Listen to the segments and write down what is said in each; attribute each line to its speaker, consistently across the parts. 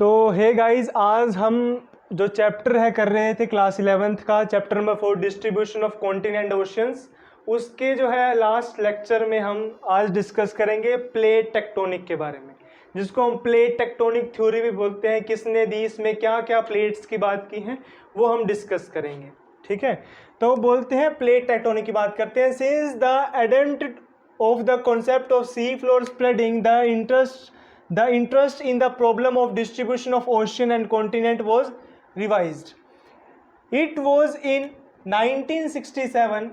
Speaker 1: तो hey guys, आज हम जो चैप्टर है कर रहे थे क्लास 11th का chapter number 4 distribution of continent oceans, उसके जो है लास्ट लेक्चर में हम आज डिस्कस करेंगे प्लेट टेक्टोनिक के बारे में, जिसको हम प्लेट टेक्टोनिक थ्योरी भी बोलते हैं। किसने दी, इसमें क्या क्या प्लेट्स की बात की है वो हम डिस्कस करेंगे। ठीक है, तो बोलते हैं प्लेट टेक्टोनिक की बात करते हैं। Since the advent of the concept of sea floor spreading, the interest in the problem of distribution of ocean and continent was revised. It was in 1967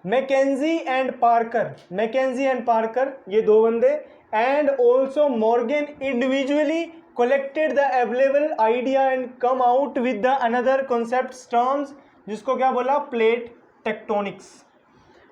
Speaker 1: Mackenzie and Parker ये दो बंदे and also Morgan individually collected the available idea and come out with the another concept terms, जिसको क्या बोला, plate tectonics.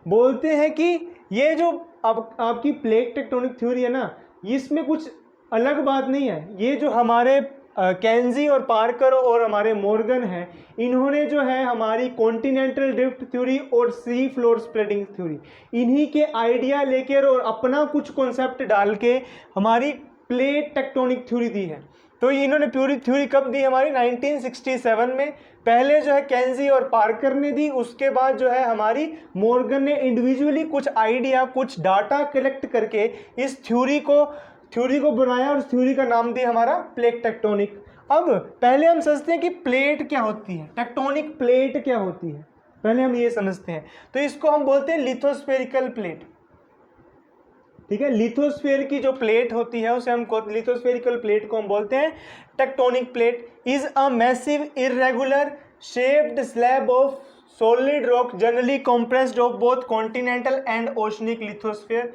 Speaker 1: बोलते हैं कि ये जो अब आपकी प्लेट टेक्टोनिक थ्योरी है ना, इसमें कुछ अलग बात नहीं है। ये जो हमारे कैंजी और पार्कर और हमारे मॉर्गन हैं, इन्होंने जो है हमारी कॉन्टिनेंटल ड्रिफ्ट थ्योरी और सी फ्लोर स्प्रेडिंग थ्योरी, इन्हीं के आइडिया लेकर और अपना कुछ कॉन्सेप्ट डाल के हमारी प्लेट टेक्टोनिक थ्योरी दी है। तो इन्होंने पूरी थ्योरी कब दी, हमारी 1967 में। पहले जो है कैंजी और पार्कर ने दी, उसके बाद जो है हमारी मॉर्गन ने इंडिविजुअली कुछ आइडिया, कुछ डाटा कलेक्ट करके इस थ्योरी को बनाया और थ्योरी का नाम दिया हमारा प्लेट टेक्टोनिक। अब पहले हम समझते हैं कि प्लेट क्या होती है, टेक्टोनिक प्लेट क्या होती है, पहले हम ये समझते हैं। तो इसको हम बोलते हैं लिथोस्फेरिकल प्लेट। ठीक है, लिथोस्फेयर की जो प्लेट होती है उसे हम लिथोस्फेरिकल प्लेट को हम बोलते हैं tectonic plate. Is a massive irregular shaped slab of solid rock generally compressed of both continental and oceanic lithosphere.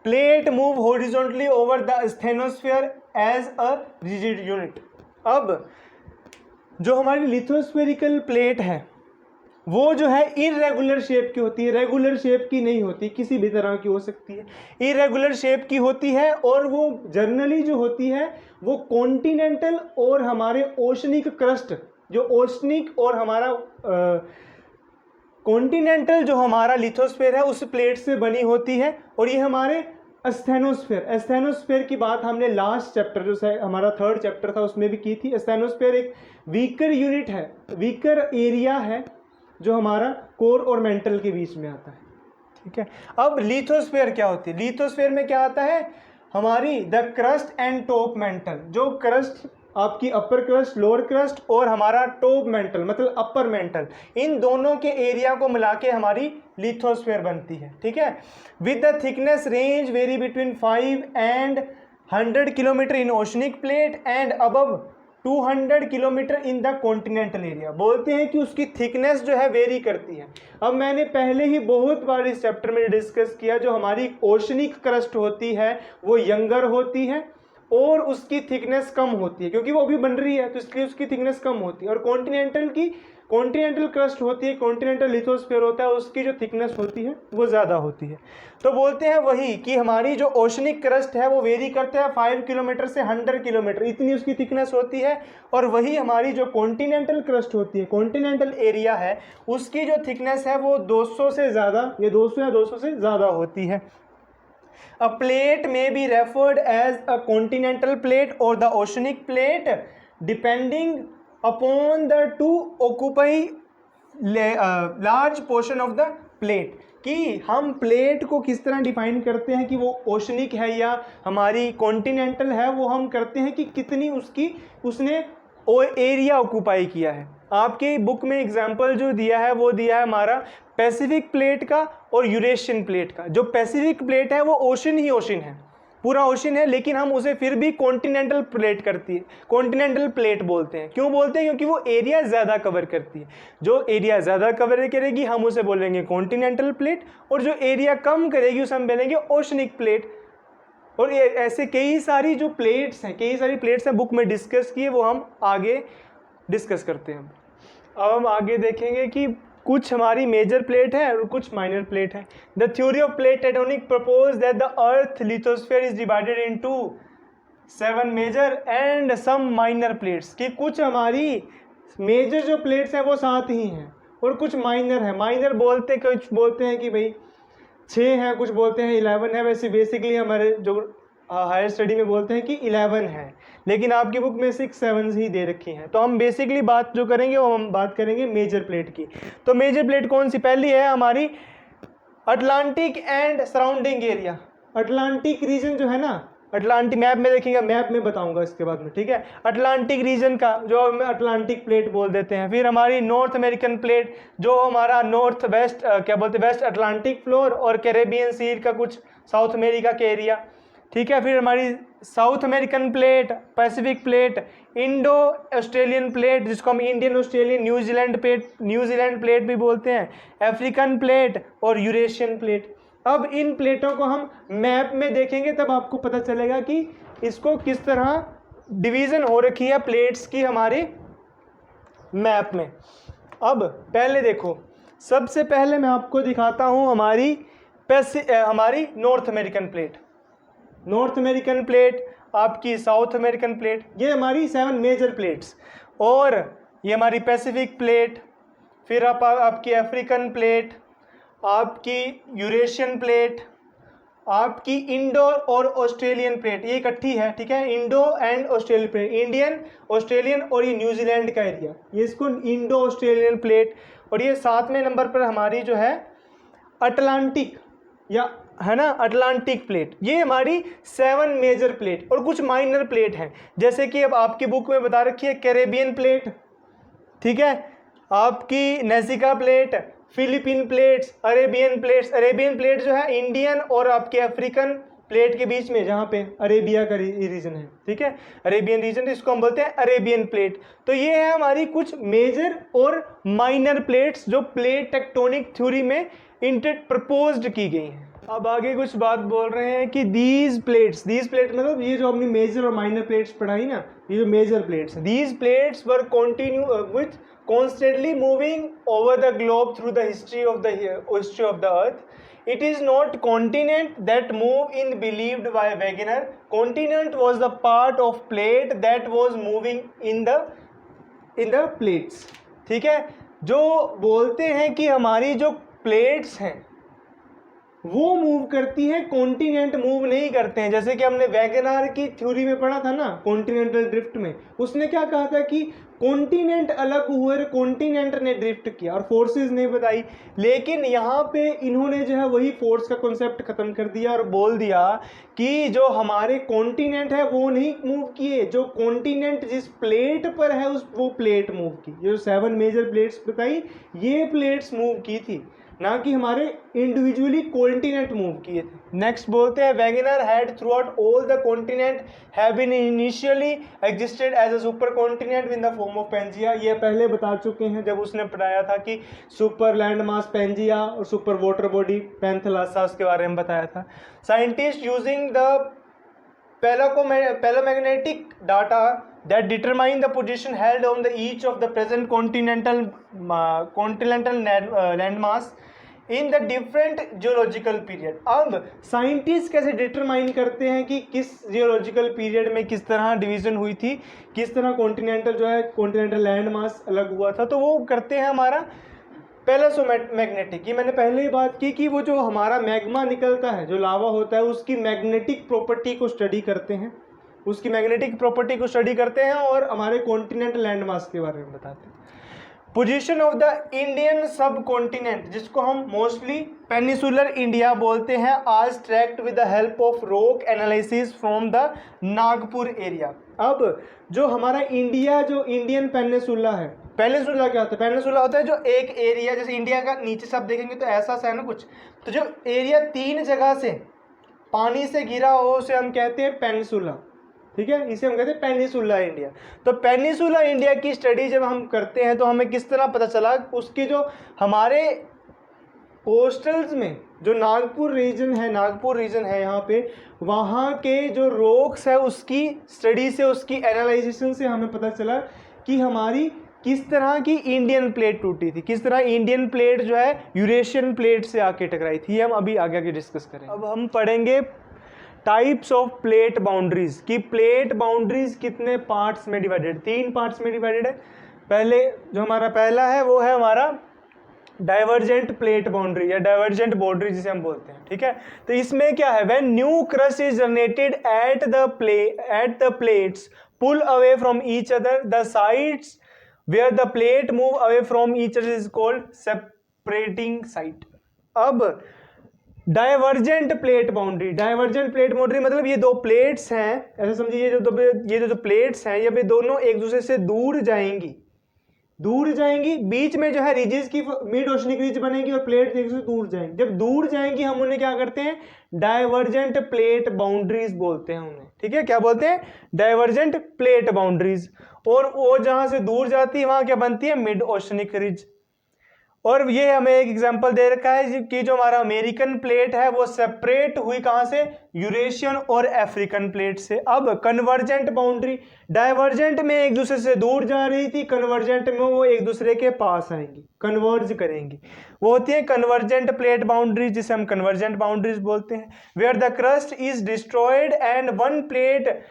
Speaker 1: Plate move horizontally over the asthenosphere as a rigid unit. अब जो हमारी लिथोस्फेरिकल प्लेट है वो जो है इरेगुलर शेप की होती है, रेगुलर शेप की नहीं होती, किसी भी तरह की हो सकती है, इरेगुलर शेप की होती है। और वो जनरली जो होती है वो कॉन्टिनेंटल और हमारे ओशनिक क्रस्ट, जो ओशनिक और हमारा कॉन्टिनेंटल जो हमारा लिथोस्फेयर है उस प्लेट से बनी होती है। और ये हमारे एस्थेनोस्फेयर की बात हमने लास्ट चैप्टर जो हमारा 3rd चैप्टर था उसमें भी की थी। एस्थेनोस्फेयर एक वीकर यूनिट है, वीकर एरिया है जो हमारा कोर और मेंटल के बीच में आता है। ठीक है, अब लिथोस्फेयर क्या होती है, लिथोस्फेयर में क्या आता है, हमारी the crust and top mental, जो क्रस्ट आपकी अपर क्रस्ट, लोअर क्रस्ट और हमारा टॉप मेंटल मतलब अपर मेंटल, इन दोनों के एरिया को मिला के हमारी लिथोस्फेयर बनती है। ठीक है, with the thickness range very between 5 and 100 kilometre in oceanic plate and above 200 kilometre in the continental area. बोलते हैं कि उसकी थिकनेस जो है वेरी करती है। अब मैंने पहले ही बहुत बार इस चैप्टर में डिस्कस किया, जो हमारी ओशनिक क्रस्ट होती है वो यंगर होती है और उसकी थिकनेस कम होती है, क्योंकि वो अभी बन रही है तो इसलिए उसकी थिकनेस कम होती है। और कॉन्टिनेंटल क्रस्ट होती है, कॉन्टिनेंटल लिथोस्फेयर होता है, उसकी जो थिकनेस होती है वो ज़्यादा होती है। तो बोलते हैं वही कि हमारी जो ओशनिक क्रस्ट है वो वेरी करता है 5 किलोमीटर से 100 किलोमीटर, इतनी उसकी थिकनेस होती है। और वही हमारी जो कॉन्टिनेंटल क्रस्ट होती है, कॉन्टिनेंटल एरिया है, उसकी जो थिकनेस है वो 200 से ज़्यादा, ये 200 या 200 से ज़्यादा होती है। A plate may be referred as a continental plate or the oceanic plate depending upon the to occupy large portion of the plate। कि हम प्लेट को किस तरह डिफाइन करते हैं कि वो ओशनिक है या हमारी कॉन्टिनेंटल है, वो हम करते हैं कि कितनी उसने एरिया ऑक्यूपाई किया है। आपके बुक में एग्जाम्पल जो दिया है वो दिया है हमारा पैसिफिक प्लेट का और यूरेशियन प्लेट का। जो पैसिफिक प्लेट है वो ओशन ही ओशन है, पूरा ओशन है, लेकिन हम उसे फिर भी कॉन्टिनेंटल प्लेट करती है, कॉन्टिनेंटल प्लेट बोलते हैं। क्यों बोलते हैं, क्योंकि वो एरिया ज़्यादा कवर करती है। जो एरिया ज़्यादा कवर करेगी हम उसे बोलेंगे कॉन्टिनेंटल प्लेट, और जो एरिया कम करेगी उसे हम बोलेंगे ओशनिक प्लेट। और ऐसे कई सारी जो प्लेट्स हैं, कई सारी प्लेट्स हैं बुक में डिस्कस किए, वो हम आगे डिस्कस करते हैं। अब हम आगे देखेंगे कि कुछ हमारी मेजर प्लेट है और कुछ माइनर प्लेट है। The theory of plate tectonic propose that the earth lithosphere is divided into 7 major and some minor plates, कि कुछ हमारी मेजर जो प्लेट्स हैं वो 7 ही हैं और कुछ माइनर है। माइनर कुछ बोलते हैं कि भाई 6 हैं, कुछ बोलते हैं 11 है। वैसे बेसिकली हमारे जो हायर स्टडी में बोलते हैं कि 11 है, लेकिन आपकी बुक में 6-7 ही दे रखी हैं। तो हम बेसिकली बात जो करेंगे वो हम बात करेंगे मेजर प्लेट की। तो मेजर प्लेट कौन सी? पहली है हमारी Atlantic and surrounding area. Atlantic region जो है ना, अटलांटिक मैप में देखेंगे, मैप में बताऊंगा इसके बाद में, ठीक है। अटलांटिक रीजन का जो हम अटलांटिक प्लेट बोल देते हैं। फिर हमारी नॉर्थ अमेरिकन प्लेट जो हमारा नॉर्थ वेस्ट क्या बोलते हैं, वेस्ट अटलांटिक फ्लोर और कैरेबियन सी का कुछ साउथ अमेरिका के एरिया, ठीक है। फिर हमारी south American plate, Pacific plate, Indo Australian plate जिसको हम इंडियन ऑस्ट्रेलियन न्यूजीलैंड प्लेट भी बोलते हैं, अफ्रीकन प्लेट और यूरेशियन प्लेट। अब इन प्लेटों को हम मैप में देखेंगे तब आपको पता चलेगा कि इसको किस तरह डिवीज़न हो रखी है प्लेट्स की हमारे मैप में। अब पहले देखो, सबसे पहले मैं आपको दिखाता हूँ हमारी north American plate. North American plate, आपकी साउथ अमेरिकन प्लेट, ये हमारी 7 मेजर प्लेट्स। और ये हमारी पैसिफिक प्लेट, फिर आपकी अफ्रीकन प्लेट, आपकी यूरेशियन प्लेट, आपकी इंडो और ऑस्ट्रेलियन प्लेट, ये इकट्ठी है, ठीक है। Indo and Australian plate, Indian, Australian और ये न्यूजीलैंड का एरिया, ये इसको इंडो ऑस्ट्रेलियन प्लेट। और ये 7वें नंबर पर हमारी जो है अटलांटिक, या है ना, अटलांटिक प्लेट। ये हमारी 7 मेजर प्लेट और कुछ माइनर प्लेट हैं, जैसे कि अब आपकी बुक में बता रखी है कैरेबियन प्लेट, ठीक है, आपकी Nazca plate, Philippine plates, Arabian plates. Arabian plate जो है इंडियन और आपके अफ्रीकन प्लेट के बीच में, जहाँ पे अरेबिया का रीजन है, ठीक है, अरेबियन रीजन, इसको हम बोलते हैं अरेबियन प्लेट। तो ये है हमारी कुछ मेजर और माइनर प्लेट्स जो प्लेट टेक्टोनिक थ्योरी में प्रपोज्ड की गई हैं। अब आगे कुछ बात बोल रहे हैं कि दीज प्लेट मतलब ये जो हमने मेजर और माइनर प्लेट्स पढ़ाई ना, ये जो major plates, these plates were constantly moving over the globe through the history of the earth. It is not continent that move in believed by Wegener. Continent was the part of plate that was moving in the plates, ठीक है। जो बोलते हैं कि हमारी जो plates हैं वो मूव करती है, कॉन्टिनेंट मूव नहीं करते हैं। जैसे कि हमने वैगनार की थ्योरी में पढ़ा था ना, कॉन्टिनेंटल ड्रिफ्ट में, उसने क्या कहा था कि कॉन्टिनेंट अलग हुए, कॉन्टिनेंट ने ड्रिफ्ट किया और फोर्सेस नहीं बताई। लेकिन यहाँ पे इन्होंने जो है वही फोर्स का कॉन्सेप्ट खत्म कर दिया और बोल दिया कि जो हमारे कॉन्टिनेंट है वो नहीं मूव किए, जो कॉन्टिनेंट जिस प्लेट पर है वो प्लेट मूव की। जो 7 मेजर प्लेट्स बताई, ये प्लेट्स मूव की थी, ना कि हमारे इंडिविजुअली कॉन्टिनेंट मूव किए थे। नेक्स्ट बोलते हैं Wegener had throughout all the continent have been initially existed as a super continent in the form of Pangaea. ये पहले बता चुके हैं जब उसने पढ़ाया था कि सुपर लैंड मास पेंजिया और सुपर वाटर बॉडी पैंथेलासा, उसके बारे में बताया था। Scientist using the palaeomagnetic data that determine the position held on the each of the present continental landmass in the different geological period। अब scientist कैसे determine करते हैं कि किस जियोलॉजिकल पीरियड में किस तरह डिवीजन हुई थी, किस तरह कॉन्टिनेंटल जो है कॉन्टिनेंटल लैंड मास अलग हुआ था, तो वो करते हैं हमारा पैलेसोमैग्नेटिक। ये मैंने पहले ही बात की कि वो जो हमारा मैग्मा निकलता है, जो लावा होता है, उसकी मैग्नेटिक प्रॉपर्टी को स्टडी करते हैं, उसकी मैग्नेटिक प्रॉपर्टी को स्टडी करते हैं और हमारे कॉन्टिनेंटल लैंड मास के बारे में बताते हैं। पोजीशन ऑफ द इंडियन सब कॉन्टिनेंट, जिसको हम मोस्टली पेनिसुलर इंडिया बोलते हैं, आज tracked with the help of rock analysis from the Nagpur area. अब जो हमारा इंडिया, जो इंडियन पेनिसुला है, पेनिसुला क्या होता है? पेनिसुला होता है जो एक एरिया, जैसे इंडिया का नीचे सब देखेंगे तो ऐसा सा है ना कुछ, तो जो एरिया 3 जगह से पानी से घिरा हो उसे हम कहते हैं पेनिसुला, ठीक है, इसे हम कहते हैं पेनिसुला इंडिया। तो पेनिसुला इंडिया की स्टडी जब हम करते हैं तो हमें किस तरह पता चला, उसके जो हमारे कोस्टल्स में जो नागपुर रीजन है यहाँ पे, वहाँ के जो रॉक्स है उसकी स्टडी से, उसकी एनालाइजेशन से हमें पता चला कि हमारी किस तरह की इंडियन प्लेट टूटी थी, किस तरह इंडियन प्लेट जो है यूरेशियन प्लेट से आके टकराई थी। हम अभी आगे डिस्कस करेंगे। अब हम पढ़ेंगे टाइप्स ऑफ प्लेट बाउंड्रीज, कि प्लेट बाउंड्रीज कितने पार्ट्स में डिवाइडेड, 3 पार्ट्स में डिवाइडेड है। पहले जो हमारा पहला है वो है हमारा डाइवर्जेंट प्लेट बाउंड्री या डाइवर्जेंट बाउंड्री जिसे हम बोलते हैं, ठीक है। तो इसमें क्या है, when new crust is generated at the plates pull away from each other, the sides where the plate move away from each other is called separating site. अब divergent plate boundary, divergent plate boundary मतलब ये दो plates हैं, ऐसे समझिए ये जो plates हैं ये दोनों एक दूसरे से दूर जाएंगी, बीच में जो है रिजेस की मिड ओशनिक रिज बनेगी और प्लेट एक दूसरे से दूर जाएंगी। जब दूर जाएंगी हम उन्हें क्या करते हैं, डाइवर्जेंट प्लेट बाउंड्रीज बोलते हैं उन्हें, ठीक है। क्या बोलते हैं, डाइवर्जेंट प्लेट बाउंड्रीज। और वो जहां से दूर जाती है वहां क्या बनती है, मिड ओशनिक रिज। और ये हमें एक एग्जांपल दे रखा है कि जो हमारा अमेरिकन प्लेट है वो सेपरेट हुई कहां से, यूरेशियन और अफ्रीकन प्लेट से। अब कन्वर्जेंट बाउंड्री, डाइवर्जेंट में एक दूसरे से दूर जा रही थी, कन्वर्जेंट में वो एक दूसरे के पास आएंगी, कन्वर्ज करेंगी, वो होती है कन्वर्जेंट प्लेट बाउंड्री, जिसे हम कन्वर्जेंट बाउंड्रीज बोलते हैं। Where the crust is destroyed and one plate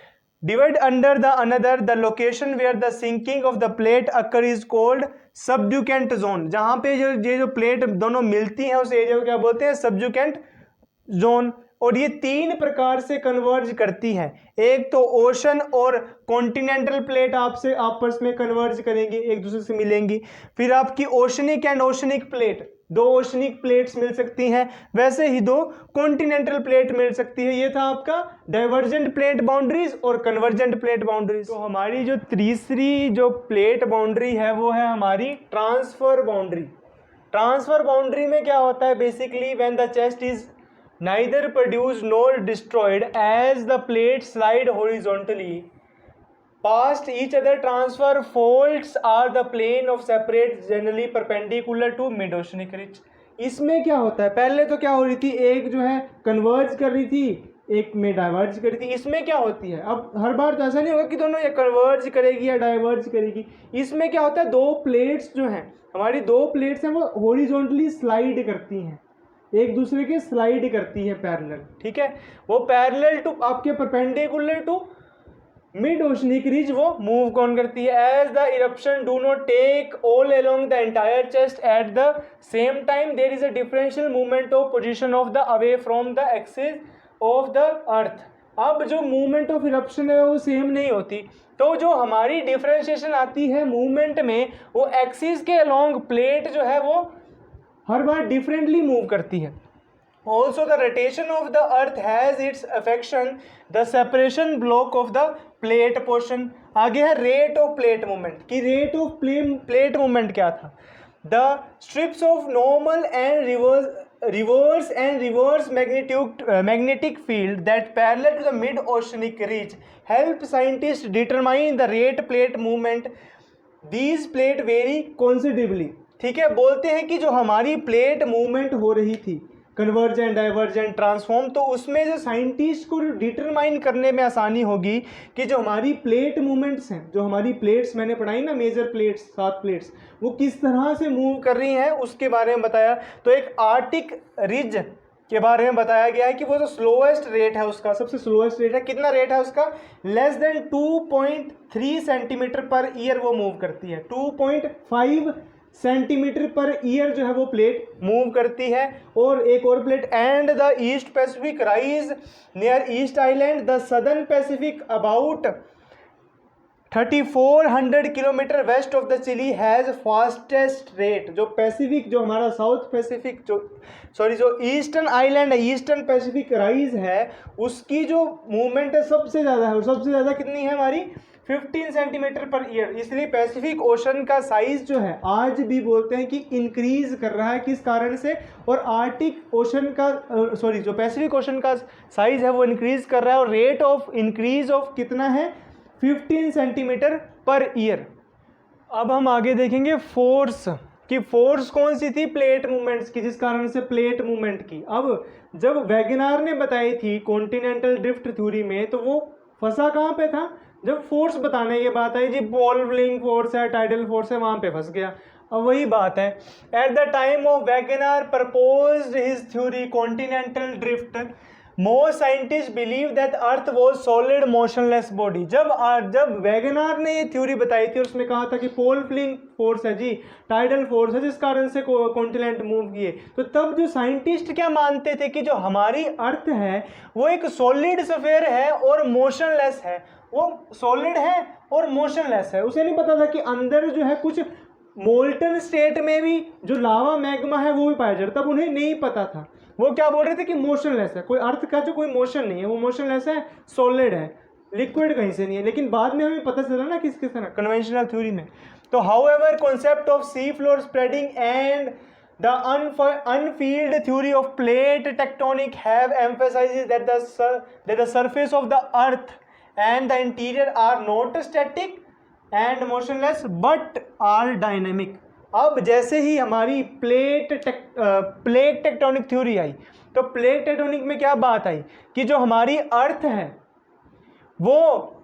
Speaker 1: divide under the another, the location where the sinking of the plate occur is called subjacent zone। जहां पे जो प्लेट दोनों मिलती हैं उस एरिया को क्या बोलते हैं, सबजुकेंट जोन। और ये तीन प्रकार से कन्वर्ज करती है, एक तो ओशन और कॉन्टिनेंटल प्लेट आपसे आपस में कन्वर्ज करेंगी, एक दूसरे से मिलेंगी। फिर आपकी ओशनिक एंड ओशनिक प्लेट, दो ओशनिक प्लेट्स मिल सकती हैं, वैसे ही दो कॉन्टिनेंटल प्लेट मिल सकती है। ये था आपका डाइवर्जेंट प्लेट बाउंड्रीज और कन्वर्जेंट प्लेट बाउंड्रीज। तो हमारी जो तीसरी जो प्लेट बाउंड्री है वो है हमारी ट्रांसफर बाउंड्री। ट्रांसफर बाउंड्री में क्या होता है, basically when the chest is neither produced nor destroyed as the plates slide horizontally past each other, transfer faults are the plane of separate generally perpendicular to mid oceanic ridge। इसमें क्या होता है, पहले तो क्या हो रही थी, एक जो है कन्वर्ज कर रही थी, एक में डाइवर्ज कर रही थी। इसमें क्या होती है, अब हर बार तो ऐसा नहीं होगा कि दोनों ये कन्वर्ज करेगी या डाइवर्ज करेगी। इसमें क्या होता है, दो प्लेट्स जो हैं, हमारी दो प्लेट्स हैं वो हॉरिजॉन्टली स्लाइड करती हैं, एक दूसरे के स्लाइड करती है पैरेलल, ठीक है। वो पैरेलल टू आपके perpendicular to mid oceanic ridge वो मूव कौन करती है। As the eruption do not take all along the entire crest at the same time there is a differential movement of position of the away from the axis of the earth. अब जो movement of eruption है वो same नहीं होती, तो जो हमारी differentiation आती है मूवमेंट में, वो एक्सिस के अलोंग प्लेट जो है वो हर बार डिफरेंटली मूव करती है। Also the rotation of the earth has its affection the separation block of the plate portion. आगे है रेट ऑफ प्लेट मूवमेंट, की रेट ऑफ प्लेट मूवमेंट क्या था, the strips of normal and reverse magnetic field that parallel to the mid oceanic ridge help scientists determine the rate plate movement। These plate vary considerably, ठीक है। बोलते हैं कि जो हमारी प्लेट मूवमेंट हो रही थी, कन्वर्जेंट डाइवर्जेंट ट्रांसफॉर्म, तो उसमें जो साइंटिस्ट को डिटरमाइन करने में आसानी होगी कि जो हमारी प्लेट मूवमेंट्स हैं, जो हमारी प्लेट्स मैंने पढ़ाई ना, मेजर प्लेट्स, 7 प्लेट्स, वो किस तरह से मूव कर रही हैं उसके बारे में बताया। तो एक आर्टिक रिज के बारे में बताया गया है कि वो जो स्लोएस्ट रेट है उसका, सबसे स्लोएस्ट रेट है, कितना रेट है उसका, less than 2.3 centimetre per year वो मूव करती है। 2.5 सेंटीमीटर पर ईयर जो है वो प्लेट मूव करती है। और एक और plate, and the East Pacific Rise near Easter Island, the southern Pacific about 3400 kilometre west of the Chile has fastest rate. जो पैसिफिक, जो हमारा साउथ पैसिफिक, जो ईस्टर्न आइलैंड है, ईस्टर्न पैसिफिक राइज है, उसकी जो मूवमेंट है सबसे ज़्यादा है, और सबसे ज़्यादा कितनी है हमारी, 15 सेंटीमीटर पर ईयर। इसलिए पैसिफिक ओशन का साइज जो है आज भी बोलते हैं कि इंक्रीज कर रहा है, किस कारण से, और आर्टिक ओशन का जो पैसिफिक ओशन का साइज है वो इंक्रीज कर रहा है, और रेट ऑफ इंक्रीज ऑफ कितना है, 15 सेंटीमीटर पर ईयर। अब हम आगे देखेंगे फोर्स, कि फोर्स कौन सी थी, प्लेट मूवमेंट्स की, जिस कारण से प्लेट मूवमेंट की। अब जब वैगनार ने बताई थी कॉन्टिनेंटल ड्रिफ्ट थ्योरी में, तो वो फंसा कहाँ पे था, जब फोर्स बताने की बात आई जी, बॉल्विंग फोर्स है, टाइडल फोर्स है, वहां पे फंस गया। अब वही बात है, at the time of Wegener proposed his theory continental drift, most scientist believe that earth was solid motionless body. जब वैगनार ने ये थ्योरी बताई थी और उसमें कहा था कि पोल फ्लिंग फोर्स है जी, टाइडल फोर्स है जिस कारण से कॉन्टिनेंट मूव किए, तो तब जो साइंटिस्ट क्या मानते थे कि जो हमारी अर्थ है वो एक सॉलिड स्फीयर है और मोशनलेस है। वो सॉलिड है और मोशनलेस है। उसे नहीं पता था कि अंदर जो है कुछ मोल्टन स्टेट में भी जो लावा मैग्मा है वो भी पाया जाता, तब उन्हें नहीं पता था। वो क्या बोल रहे थे कि मोशनलेस है, कोई अर्थ का जो कोई मोशन नहीं है, वो मोशनलेस है, सॉलिड है, लिक्विड कहीं से नहीं है। लेकिन बाद में हमें पता चला ना किस तरह कन्वेंशनल थ्योरी में। तो however concept of sea floor spreading and the unfilled theory of plate tectonic have emphasized that the surface of the earth and the interior are not static and motionless but are dynamic। अब जैसे ही हमारी plate tectonic theory आई, तो plate tectonic में क्या बात आई कि जो हमारी अर्थ है वो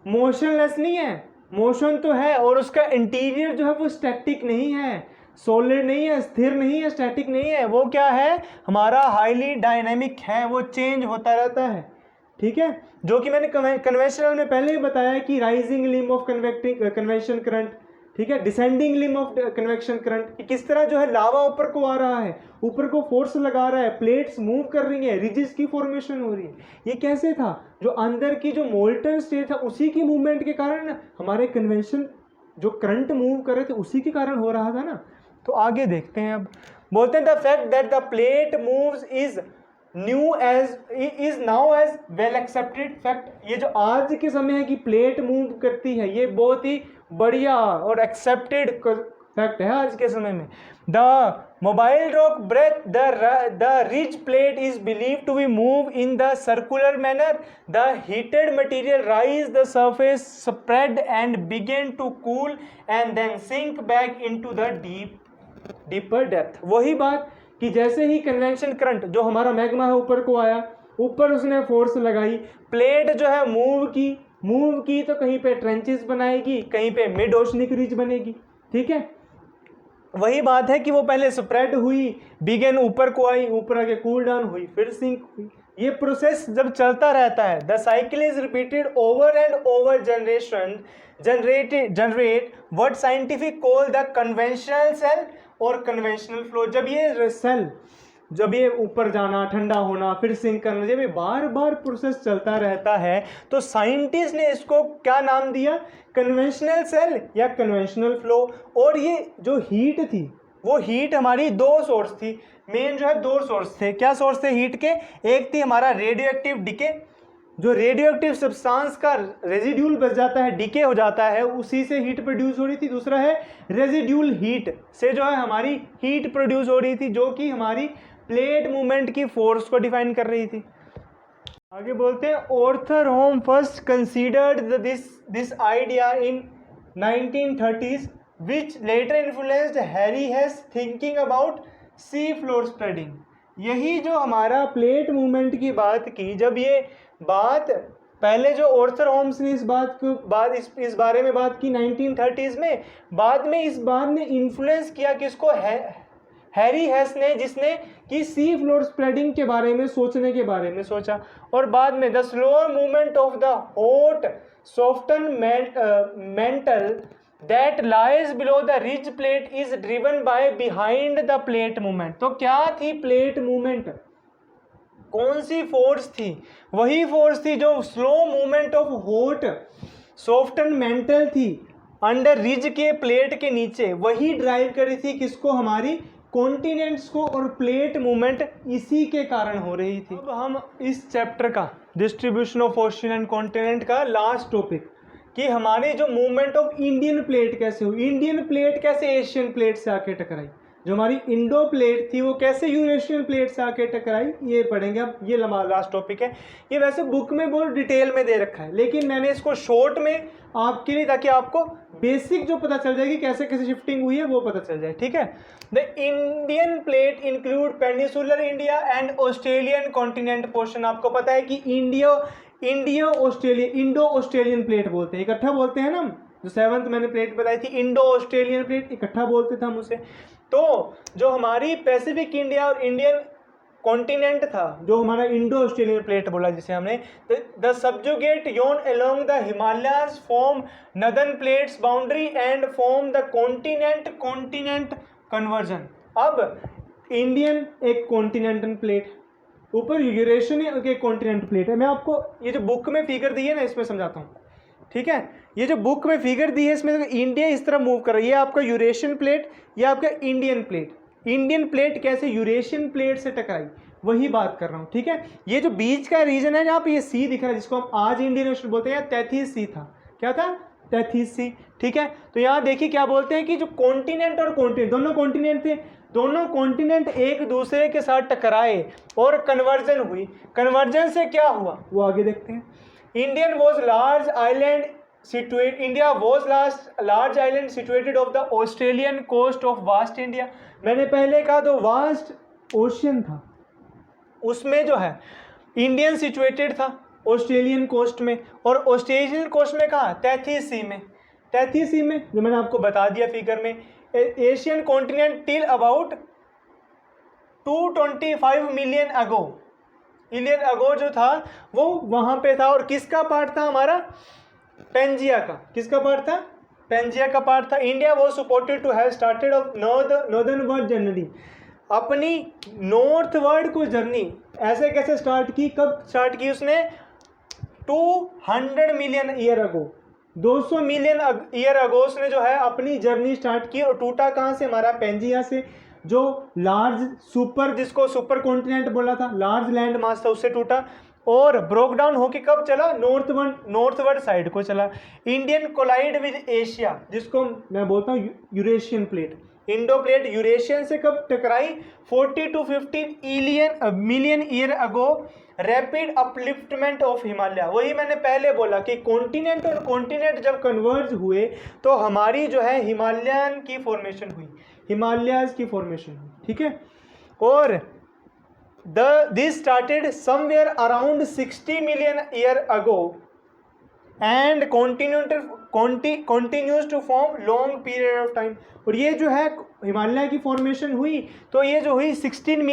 Speaker 1: मोशनलेस नहीं है, मोशन तो है, और उसका इंटीरियर जो है वो स्टैटिक नहीं है, सॉलिड नहीं है, स्थिर नहीं है, स्टैटिक नहीं है। वो क्या है, हमारा हाईली डायनेमिक है, वो चेंज होता रहता है। ठीक है, जो कि मैंने कन्वेंशनल में पहले ही बताया कि rising limb of convection current, ठीक है, descending limb of convection current, कि किस तरह जो है लावा ऊपर को आ रहा है, ऊपर को फोर्स लगा रहा है, प्लेट्स मूव कर रही है, रिजिस की फॉर्मेशन हो रही है। ये कैसे था, जो अंदर की जो मोल्टन स्टेट था उसी की मूवमेंट के कारण हमारे कन्वेंशन जो करंट मूव कर रहे थे उसी के कारण हो रहा था ना। तो आगे देखते हैं। अब बोलते हैं the fact that the plate moves is now as well accepted fact. ये जो आज के समय है कि प्लेट मूव करती है, ये बहुत ही बढ़िया और एक्सेप्टेड फैक्ट है आज के समय में। The mobile rock breath the ridge plate is believe to be move in the circular manner. The heated material rise the surface spread and begin to cool and then sink back into the deeper depth. वही बात कि जैसे ही convention current जो हमारा magma है ऊपर को आया, ऊपर उसने फोर्स लगाई, प्लेट जो है मूव की तो कहीं पे ट्रेंचेस बनाएगी, कहीं पे मिड ओशनिक रीच बनेगी। ठीक है, वही बात है कि वो पहले स्प्रेड हुई, बिगेन ऊपर को आई, ऊपर आके कूल डाउन हुई, फिर सिंक हुई। ये प्रोसेस जब चलता रहता है, the cycle is repeated over and over generate what scientific call the conventional cell और कन्वेंशनल फ्लो। जब ये ऊपर जाना, ठंडा होना, फिर सिंक करना, जब ये बार बार प्रोसेस चलता रहता है, तो साइंटिस्ट ने इसको क्या नाम दिया, कन्वेंशनल सेल या कन्वेंशनल फ्लो। और ये जो हीट थी, वो हीट हमारी दो सोर्स थी, मेन जो है दो सोर्स थे। क्या सोर्स थे हीट के, एक थी हमारा रेडियो एक्टिव डिके, जो रेडियो एक्टिव सब्सटेंस का रेजिड्यूल बच जाता है, डिके हो जाता है, उसी से हीट प्रोड्यूस हो रही थी। दूसरा है रेजिड्यूल हीट से जो है हमारी हीट प्रोड्यूस हो रही थी, जो कि हमारी प्लेट मूवमेंट की फोर्स को डिफाइन कर रही थी। आगे बोलते हैं, ऑर्थर होम first considered this idea in 1930s which later influenced Harry Hess thinking about sea floor spreading. यही जो हमारा प्लेट मूवमेंट की बात की, जब ये बात पहले जो ऑर्थर होम्स ने इस बारे में बात की 1930s में, बाद में इस बात ने इन्फ्लुएंस किया किसको, हैरी हेस ने, जिसने कि सी फ्लोर स्प्रेडिंग के बारे में सोचने के बारे में सोचा। और बाद में the slower movement of the hot soften mental that lies below the ridge plate is driven by behind the plate movement. तो क्या थी प्लेट मूवमेंट, कौन सी फोर्स थी, वही फोर्स थी जो slow movement of hot soften mental थी under ridge के प्लेट के नीचे, वही ड्राइव कर रही थी किसको, हमारी कॉन्टिनेंट्स को, और प्लेट मूवमेंट इसी के कारण हो रही थी। अब हम इस चैप्टर का distribution of ocean and continent का लास्ट टॉपिक, कि हमारे जो मूवमेंट ऑफ इंडियन प्लेट कैसे हुई, इंडियन प्लेट कैसे एशियन प्लेट से आके टकराई, जो हमारी इंडो प्लेट थी वो कैसे यूरेशियन प्लेट से आके टकराई, ये पढ़ेंगे। अब ये लास्ट टॉपिक है। ये वैसे बुक में बहुत डिटेल में दे रखा है, लेकिन मैंने इसको शॉर्ट में आपके लिए, ताकि आपको बेसिक जो पता चल जाएगी कैसे कैसे शिफ्टिंग हुई है वो पता चल जाए। ठीक है, the Indian plate include peninsular India and Australian continent portion. आपको पता है कि इंडो ऑस्ट्रेलियन प्लेट बोलते हैं, इकट्ठा बोलते हैं ना। जो 7th मैंने प्लेट बताई थी इंडो ऑस्ट्रेलियन प्लेट, इकट्ठा बोलते थे हम उसे। तो जो हमारी पैसिफिक इंडिया और इंडियन कॉन्टिनेंट था, जो हमारा इंडो ऑस्ट्रेलियन प्लेट बोला जिसे हमने, the subjugate zone along the Himalayas form northern plates boundary and form the continent convergence. अब इंडियन एक कॉन्टिनेंटल प्लेट, ऊपर यूरेशियन एक कॉन्टिनेंट प्लेट है। मैं आपको ये जो बुक में फिगर दी है ना इसमें समझाता हूँ, ठीक है। ये जो बुक में फिगर दी है इसमें इंडिया इस तरह मूव कर रही है, आपका यूरेशियन प्लेट या आपका इंडियन प्लेट। इंडियन प्लेट कैसे यूरेशियन प्लेट से टकराई, वही बात कर रहा हूँ, ठीक है। ये जो बीच का रीजन है जहाँ पे ये सी दिख रहा है, जिसको हम आज इंडियन ओशन बोलते हैं, तैथीस सी था। क्या था? तैथीस सी, ठीक है। तो यहाँ देखिए क्या बोलते हैं कि जो कॉन्टिनेंट और कॉन्टिनेंट, दोनों कॉन्टिनेंट थे, दोनों कॉन्टिनेंट एक दूसरे के साथ टकराए और कन्वर्जन हुई। कन्वर्जन से क्या हुआ वो आगे देखते हैं। India was large island situated off the Australian coast of vast India। मैंने पहले कहा तो वास्ट ओशियन था, उसमें जो है इंडियन सिचुएटेड था ऑस्ट्रेलियन कोस्ट में, और ऑस्ट्रेलियन कोस्ट में कहा? तैथीस सी में। तैथीस सी में जो मैंने आपको बता दिया फिगर में, Asian continent till about 225 million ago जो था वो वहाँ पे था। और किसका पार्ट था? हमारा पेंजिया का। किसका पार्ट था? पेंजिया का पार्ट था। India was supported to have started off northern word journey, अपनी नॉर्थ वर्ड को जर्नी ऐसे कैसे स्टार्ट की, कब स्टार्ट की उसने? 200 million year ago, 200 million year ago उसने जो है अपनी जर्नी स्टार्ट की। और टूटा कहाँ से? हमारा पेंजिया से, जो लार्ज सुपर, जिसको सुपर कॉन्टिनेंट बोला था, लार्ज लैंड मास था, उससे टूटा और ब्रोक डाउन होके कब चला? नॉर्थवर्ड साइड को चला। इंडियन कोलाइड विद एशिया, जिसको मैं बोलता हूँ Eurasian plate, Indo plate Eurasian से कब टकराई? 40 to 50 million year ago. Rapid upliftment of Himalaya, वही मैंने पहले बोला कि कॉन्टिनेंट और कॉन्टिनेंट जब कन्वर्ज हुए तो हमारी जो है हिमालयन की फॉर्मेशन हुई, हिमालयाज की फॉर्मेशन हुई, ठीक है। और this started somewhere around 60 million year ago and continues to form long period of time. और ये जो है हिमालय की फॉर्मेशन हुई तो ये जो हुई 16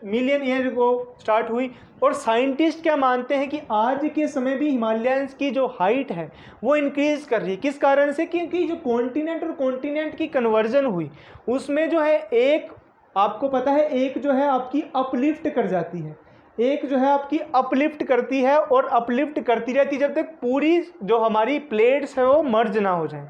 Speaker 1: मिलियन ईयर को स्टार्ट हुई। और साइंटिस्ट क्या मानते हैं कि आज के समय भी हिमालयंस की जो हाइट है वो इंक्रीज कर रही है। किस कारण से? क्योंकि जो कॉन्टिनेंट और कॉन्टिनेंट की कन्वर्जन हुई उसमें जो है एक, आपको पता है, एक जो है आपकी अपलिफ्ट कर जाती है, एक जो है आपकी अपलिफ्ट करती है और अपलिफ्ट करती रहती है जब तक पूरी जो हमारी प्लेट्स है वो मर्ज ना हो जाए,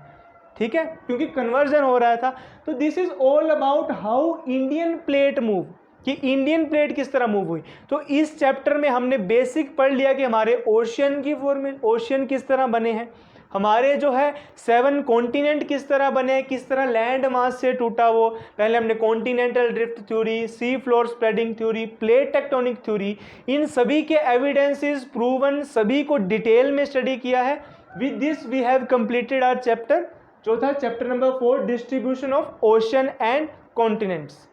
Speaker 1: ठीक है, क्योंकि कन्वर्जन हो रहा था। तो this is all about how Indian plate move, कि इंडियन प्लेट किस तरह मूव हुई। तो इस चैप्टर में हमने बेसिक पढ़ लिया कि हमारे ओशियन किस तरह बने हैं, हमारे जो है 7 कॉन्टिनेंट किस तरह बने, किस तरह लैंड मास से टूटा वो। पहले हमने continental drift theory, sea floor spreading theory, plate tectonic theory, इन सभी के एविडेंसेस प्रूवन, सभी को डिटेल में स्टडी किया है। With this we have completed our chapter, जो था chapter number 4, distribution of ocean and continents.